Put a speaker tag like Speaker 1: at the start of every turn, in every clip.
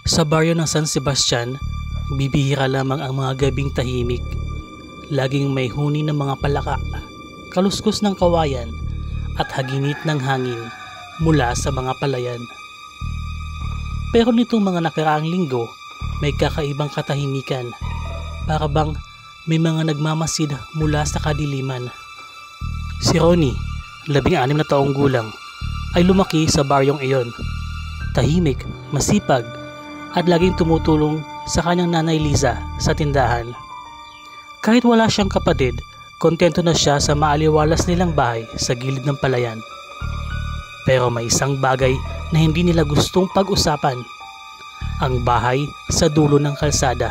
Speaker 1: Sa baryo ng San Sebastian, bibihira lamang ang mga gabing tahimik. Laging may huni ng mga palaka, kaluskos ng kawayan at haginit ng hangin mula sa mga palayan. Pero nitong mga nakaraang linggo, may kakaibang katahimikan. Para bang may mga nagmamasid mula sa kadiliman. Si Ronnie, 16 na taong gulang, ay lumaki sa baryong iyon. Tahimik, masipag, at laging tumutulong sa kanyang nanay Liza sa tindahan. Kahit wala siyang kapatid, kontento na siya sa maaliwalas nilang bahay sa gilid ng palayan. Pero may isang bagay na hindi nila gustong pag-usapan. Ang bahay sa dulo ng kalsada.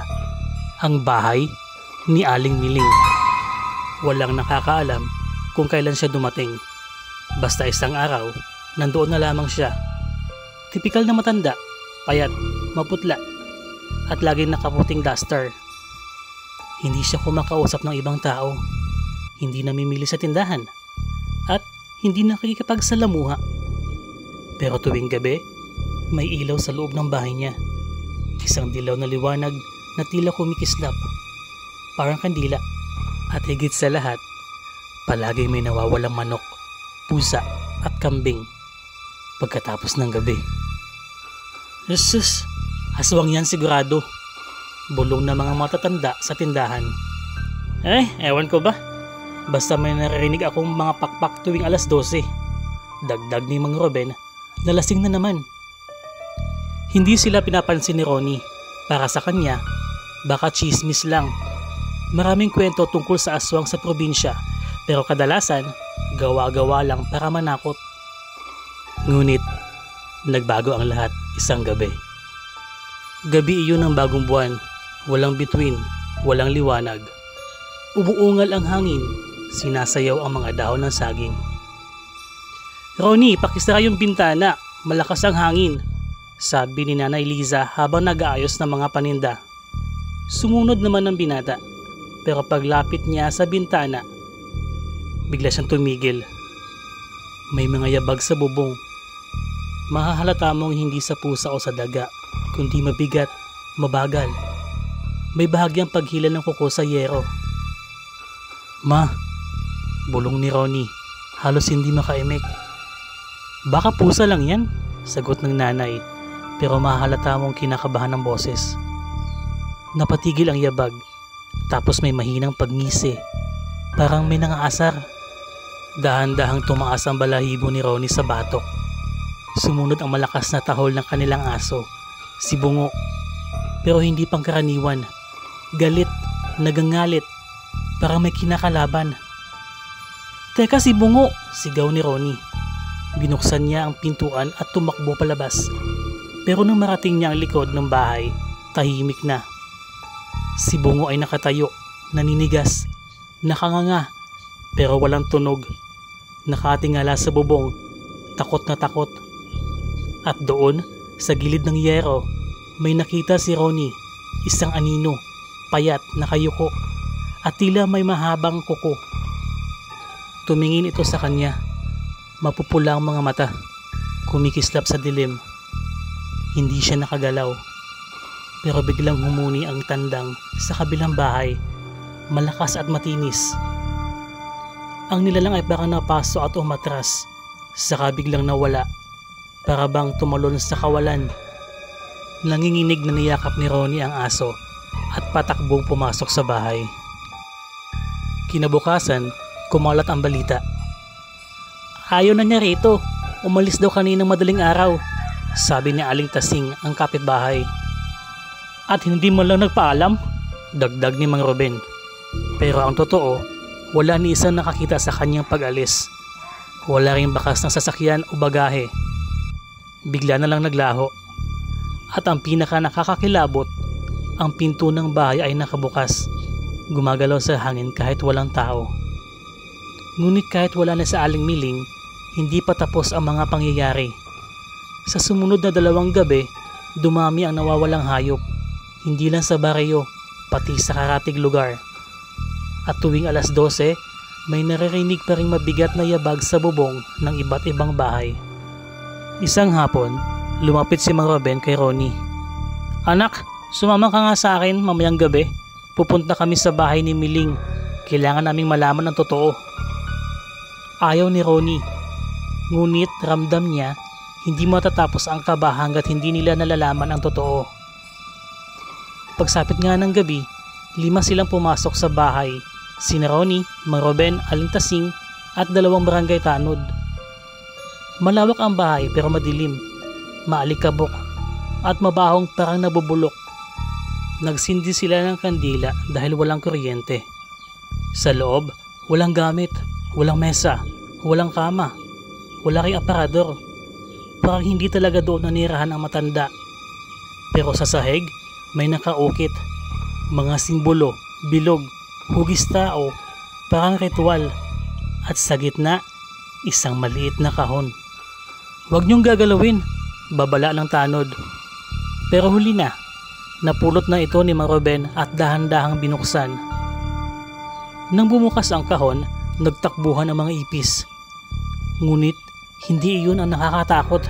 Speaker 1: Ang bahay ni Aling Miling. Walang nakakaalam kung kailan siya dumating. Basta isang araw, nandoon na lamang siya. Tipikal na matanda, payat, maputla, at laging nakaputing duster. Hindi siya kumakausap ng ibang tao, hindi namimili sa tindahan, at hindi nakikipagsalamuha. Pero tuwing gabi, may ilaw sa loob ng bahay niya. Isang dilaw na liwanag na tila kumikislap, parang kandila. At higit sa lahat, palaging may nawawalang manok, pusa at kambing pagkatapos ng gabi. Jesus, aswang yan sigurado. Bulong na mga matatanda sa tindahan. Ewan ko ba? Basta may naririnig akong mga pakpak tuwing alas 12. Dagdag ni Mang Ruben, nalasing na naman. Hindi sila pinapansin ni Ronnie. Para sa kanya, baka chismis lang. Maraming kwento tungkol sa aswang sa probinsya, pero kadalasan, gawa-gawa lang para manakot. Ngunit, nagbago ang lahat isang gabi. Gabi iyon ng bagong buwan, walang bituin, walang liwanag. Umuungal ang hangin, sinasayaw ang mga dahon ng saging. Ronnie, pakisara yung bintana, malakas ang hangin, sabi ni Nanay Liza habang nag-aayos ng mga paninda. Sumunod naman ang binata, pero paglapit niya sa bintana, bigla siyang tumigil. May mga yabag sa bubong. Mahahalata mong hindi sa pusa o sa daga, kundi mabigat, mabagal. May bahagyang paghila ng kuko sa yero. Ma, bulong ni Ronnie, halos hindi makaimik. Baka pusa lang yan, sagot ng nanay, pero mahahalata mong kinakabahan ng boses. Napatigil ang yabag, tapos may mahinang pagngisi, parang may nangaasar. Dahan-dahang tumaas ang balahibo ni Ronnie sa batok. Sumunod ang malakas na tahol ng kanilang aso, si Bungo. Pero hindi pangkaraniwan. Galit, nagangalit, parang may kinakalaban. Teka, si Bungo! Sigaw ni Ronnie. Binuksan niya ang pintuan at tumakbo palabas. Pero nang marating niya ang likod ng bahay, tahimik na. Si Bungo ay nakatayo, naninigas, nakanganga, pero walang tunog. Nakatingala sa bubong, takot na takot. At doon, sa gilid ng yero, may nakita si Ronnie, isang anino, payat, nakayuko, at tila may mahabang kuko. Tumingin ito sa kanya, mapupula ang mga mata, kumikislap sa dilim. Hindi siya nakagalaw, pero biglang humuni ang tandang sa kabilang bahay, malakas at matinis. Ang nilalang ay parang napaso at umatras, saka biglang nawala. Para bang tumalon sa kawalan. Nanginginig na niyakap ni Ronnie ang aso at patakbong pumasok sa bahay. Kinabukasan, kumalat ang balita. Ayaw na niya rito, umalis daw kaninang madaling araw, sabi ni Aling Tasing, ang kapitbahay. At hindi mo lang nagpaalam, dagdag ni Mang Ruben. Pero ang totoo, wala ni isang nakakita sa kanyang pag-alis. Wala ring bakas ng sasakyan o bagahe. Bigla na lang naglaho. At ang pinaka nakakakilabot, ang pinto ng bahay ay nakabukas, gumagalaw sa hangin kahit walang tao. Ngunit kahit wala na sa Aling Miling, hindi pa tapos ang mga pangyayari. Sa sumunod na 2 gabi, dumami ang nawawalang hayop, hindi lang sa baryo, pati sa karatig lugar. At tuwing alas 12, may naririnig pa ring mabigat na yabag sa bubong ng iba't ibang bahay. Isang hapon, lumapit si Mang Ruben kay Ronnie. Anak, sumama ka nga sa akin mamayang gabi. Pupunta kami sa bahay ni Miling. Kailangan naming malaman ang totoo. Ayaw ni Ronnie. Ngunit ramdam niya, hindi matatapos ang kaba hanggat hindi nila nalalaman ang totoo. Pagsapit nga ng gabi, 5 silang pumasok sa bahay. Sina Ronnie, Mang Ruben, Aling Tasing at 2 barangay tanod. Malawak ang bahay pero madilim, maalikabok at mabahong parang nabubulok. Nagsindi sila ng kandila dahil walang kuryente. Sa loob, walang gamit, walang mesa, walang kama, wala ring aparador. Parang hindi talaga doon nanirahan ang matanda. Pero sa sahig, may nakaukit. Mga simbolo, bilog, hugis tao, parang ritual. At sa gitna, isang maliit na kahon. Huwag niyong gagalawin, babala ng tanod. Pero huli na, napulot na ito ni Mang Ruben at dahan-dahang binuksan. Nang bumukas ang kahon, nagtakbuhan ang mga ipis. Ngunit, hindi iyon ang nakakatakot.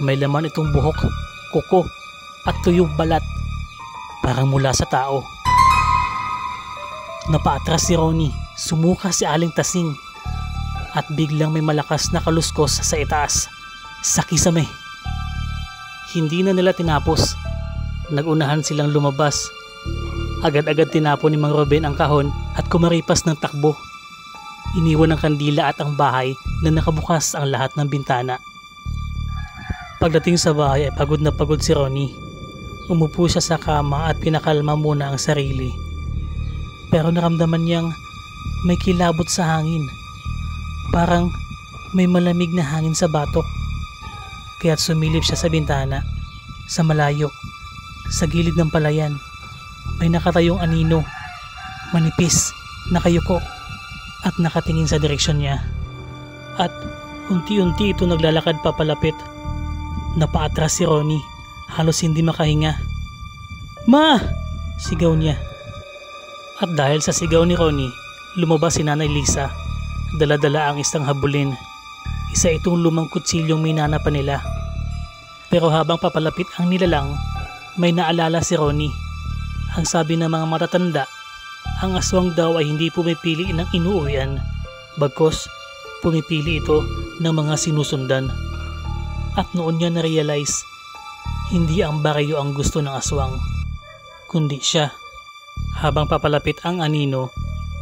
Speaker 1: May laman itong buhok, kuko, at tuyong balat, parang mula sa tao. Napaatras si Ronnie, sumuka si Aling Tasing, at biglang may malakas na kaluskos sa itaas, sa kisame. Hindi na nila tinapos. Nagunahan silang lumabas. Agad-agad tinapon ni Mang Ruben ang kahon at kumaripas ng takbo. Iniwan ng kandila at ang bahay na nakabukas ang lahat ng bintana. Pagdating sa bahay ay pagod na pagod si Ronnie. Umupo siya sa kama at pinakalma muna ang sarili. Pero naramdaman niyang may kilabot sa hangin. Parang may malamig na hangin sa batok. Kaya't sumilip siya sa bintana. Sa malayo, sa gilid ng palayan, may nakatayong anino, manipis, nakayuko, at nakatingin sa direksyon niya. At unti-unti ito naglalakad papalapit. Napaatras si Ronnie, halos hindi makahinga. "Ma!" sigaw niya. At dahil sa sigaw ni Ronnie, lumabas si Nanay Lisa. Dala-dala ang isang habulin. Isa itong lumang kutsilyong minana pa nila. Pero habang papalapit ang nilalang, may naalala si Ronnie. Ang sabi ng mga matatanda, ang aswang daw ay hindi pumipili ng inuuwian, bagkus pumipili ito ng mga sinusundan. At noon niya na-realize, hindi ang barayo ang gusto ng aswang, kundi siya. Habang papalapit ang anino,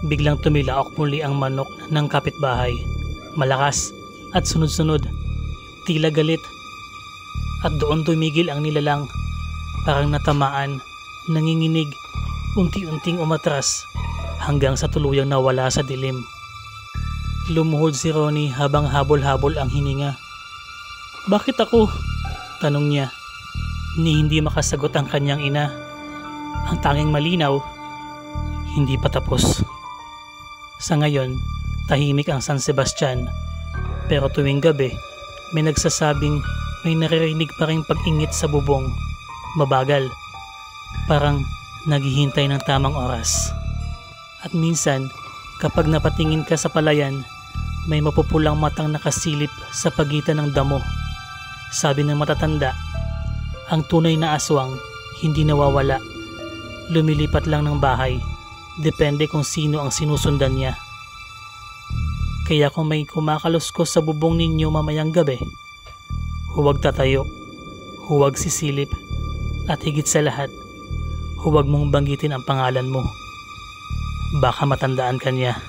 Speaker 1: biglang tumilaok muli ang manok ng kapitbahay. Malakas at sunod-sunod, tila galit. At doon tumigil ang nilalang, parang natamaan, nanginginig, unti-unting umatras, hanggang sa tuluyang nawala sa dilim. Lumuhod si Ronnie habang habol-habol ang hininga. "Bakit ako?" tanong niya, ni hindi makasagot ang kanyang ina. Ang tanging malinaw, hindi pa tapos. Sa ngayon, tahimik ang San Sebastian, pero tuwing gabi, may nagsasabing may naririnig pa ring pag-ingit sa bubong, mabagal, parang naghihintay ng tamang oras. At minsan, kapag napatingin ka sa palayan, may mapupulang matang nakasilip sa pagitan ng damo. Sabi ng matatanda, ang tunay na aswang hindi nawawala. Lumilipat lang ng bahay, depende kung sino ang sinusundan niya. Kaya kung may kumakaluskos sa bubong ninyo mamayang gabi, huwag tatayo, huwag sisilip, at higit sa lahat, huwag mong banggitin ang pangalan mo. Baka matandaan ka niya.